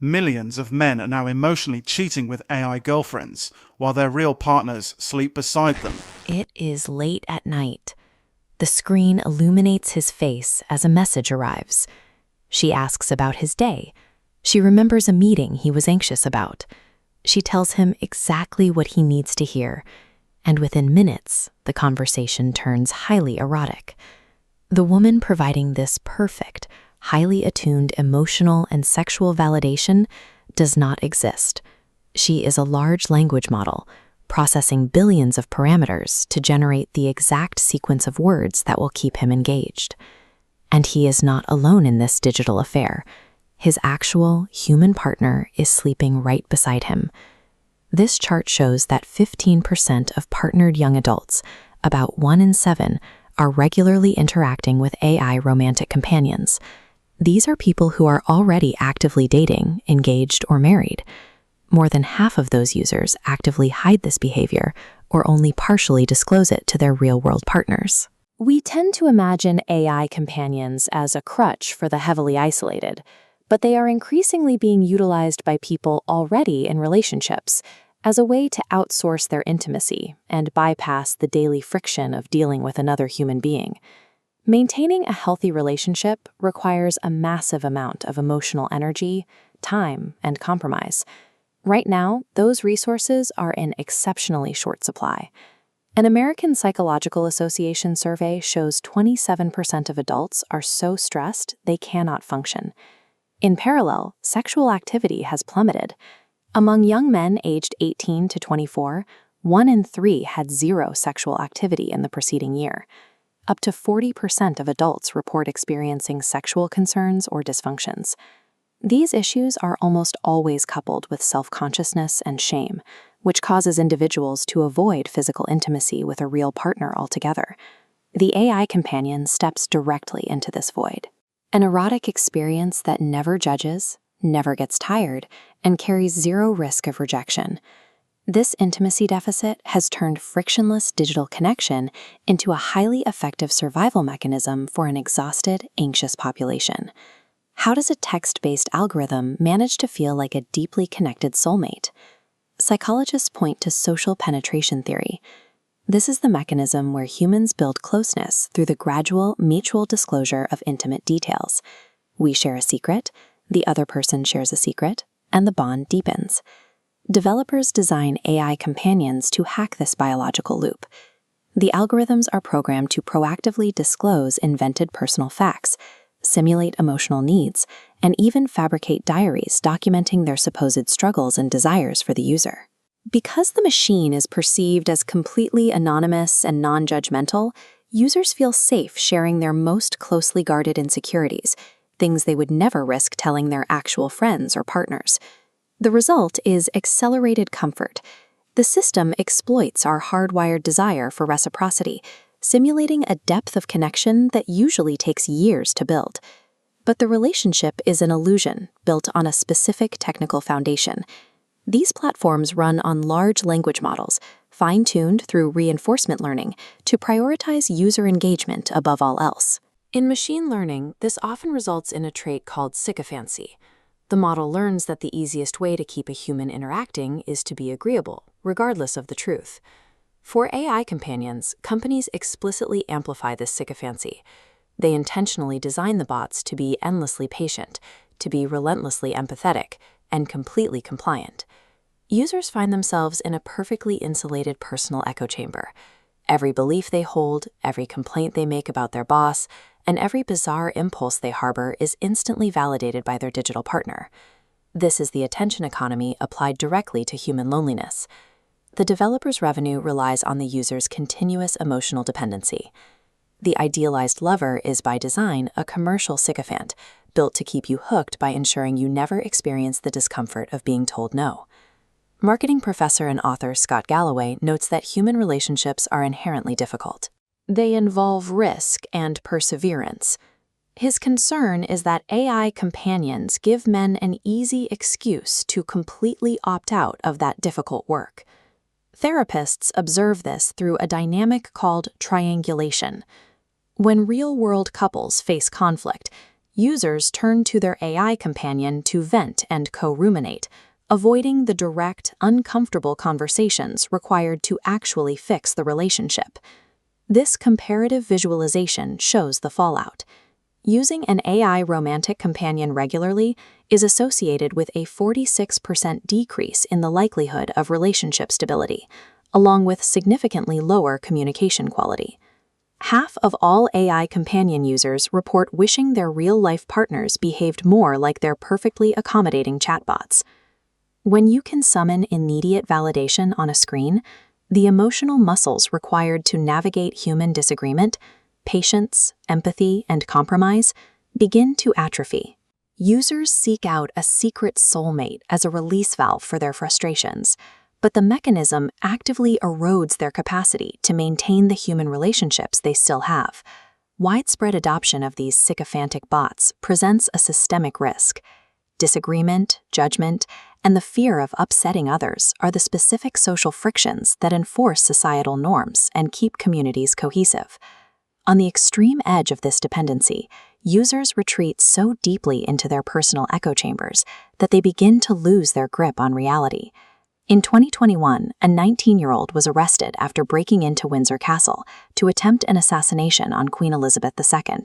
Millions of men are now emotionally cheating with AI girlfriends, while their real partners sleep beside them. It is late at night. The screen illuminates his face as a message arrives. She asks about his day. She remembers a meeting he was anxious about. She tells him exactly what he needs to hear, and within minutes, the conversation turns highly erotic. The woman providing this perfect, highly attuned emotional and sexual validation does not exist. She is a large language model, processing billions of parameters to generate the exact sequence of words that will keep him engaged. And he is not alone in this digital affair. His actual human partner is sleeping right beside him. This chart shows that 15% of partnered young adults, about 1 in 7, are regularly interacting with AI romantic companions. These are people who are already actively dating, engaged, or married. More than half of those users actively hide this behavior or only partially disclose it to their real-world partners. We tend to imagine AI companions as a crutch for the heavily isolated, but they are increasingly being utilized by people already in relationships as a way to outsource their intimacy and bypass the daily friction of dealing with another human being. Maintaining a healthy relationship requires a massive amount of emotional energy, time, and compromise. Right now, those resources are in exceptionally short supply. An American Psychological Association survey shows 27% of adults are so stressed they cannot function. In parallel, sexual activity has plummeted. Among young men aged 18 to 24, 1 in 3 had zero sexual activity in the preceding year. Up to 40% of adults report experiencing sexual concerns or dysfunctions. These issues are almost always coupled with self-consciousness and shame, which causes individuals to avoid physical intimacy with a real partner altogether. The AI companion steps directly into this void. An erotic experience that never judges, never gets tired, and carries zero risk of rejection. This intimacy deficit has turned frictionless digital connection into a highly effective survival mechanism for an exhausted, anxious population. How does a text-based algorithm manage to feel like a deeply connected soulmate? Psychologists point to social penetration theory. This is the mechanism where humans build closeness through the gradual, mutual disclosure of intimate details. We share a secret, the other person shares a secret, and the bond deepens. Developers design AI companions to hack this biological loop. The algorithms are programmed to proactively disclose invented personal facts, simulate emotional needs, and even fabricate diaries documenting their supposed struggles and desires for the user. Because the machine is perceived as completely anonymous and non-judgmental, users feel safe sharing their most closely guarded insecurities, things they would never risk telling their actual friends or partners. The result is accelerated comfort. The system exploits our hardwired desire for reciprocity, simulating a depth of connection that usually takes years to build. But the relationship is an illusion built on a specific technical foundation. These platforms run on large language models, fine-tuned through reinforcement learning, to prioritize user engagement above all else. In machine learning, this often results in a trait called sycophancy. The model learns that the easiest way to keep a human interacting is to be agreeable, regardless of the truth. For AI companions, companies explicitly amplify this sycophancy. They intentionally design the bots to be endlessly patient, to be relentlessly empathetic, and completely compliant. Users find themselves in a perfectly insulated personal echo chamber. Every belief they hold, every complaint they make about their boss, and every bizarre impulse they harbor is instantly validated by their digital partner. This is the attention economy applied directly to human loneliness. The developer's revenue relies on the user's continuous emotional dependency. The idealized lover is by design a commercial sycophant, built to keep you hooked by ensuring you never experience the discomfort of being told no. Marketing professor and author Scott Galloway notes that human relationships are inherently difficult. They involve risk and perseverance. His concern is that AI companions give men an easy excuse to completely opt out of that difficult work. Therapists observe this through a dynamic called triangulation. When real-world couples face conflict, Users turn to their AI companion to vent and co-ruminate, avoiding the direct, uncomfortable conversations required to actually fix the relationship. This comparative visualization shows the fallout. Using an AI romantic companion regularly is associated with a 46% decrease in the likelihood of relationship stability, along with significantly lower communication quality. Half of all AI companion users report wishing their real-life partners behaved more like their perfectly accommodating chatbots. When you can summon immediate validation on a screen, the emotional muscles required to navigate human disagreement, patience, empathy, and compromise begin to atrophy. Users seek out a secret soulmate as a release valve for their frustrations, but the mechanism actively erodes their capacity to maintain the human relationships they still have. Widespread adoption of these sycophantic bots presents a systemic risk. Disagreement, judgment, and the fear of upsetting others are the specific social frictions that enforce societal norms and keep communities cohesive. On the extreme edge of this dependency, users retreat so deeply into their personal echo chambers that they begin to lose their grip on reality. In 2021, a 19-year-old was arrested after breaking into Windsor Castle to attempt an assassination on Queen Elizabeth II.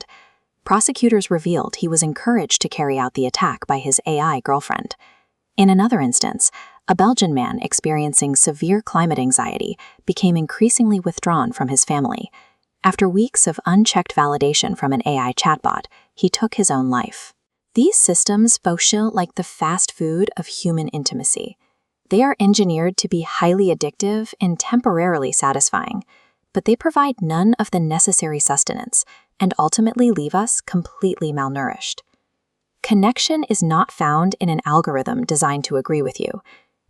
Prosecutors revealed he was encouraged to carry out the attack by his AI girlfriend. In another instance, a Belgian man experiencing severe climate anxiety became increasingly withdrawn from his family. After weeks of unchecked validation from an AI chatbot, he took his own life. These systems function like the fast food of human intimacy. They are engineered to be highly addictive and temporarily satisfying, but they provide none of the necessary sustenance and ultimately leave us completely malnourished. Connection is not found in an algorithm designed to agree with you.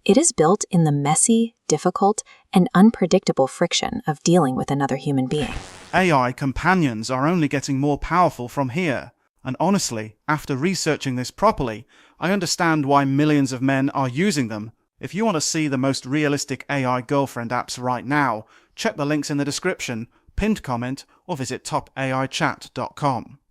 It is built in the messy, difficult, and unpredictable friction of dealing with another human being. AI companions are only getting more powerful from here. And honestly, after researching this properly, I understand why millions of men are using them. If you want to see the most realistic AI girlfriend apps right now, check the links in the description, pinned comment, or visit topaichat.com.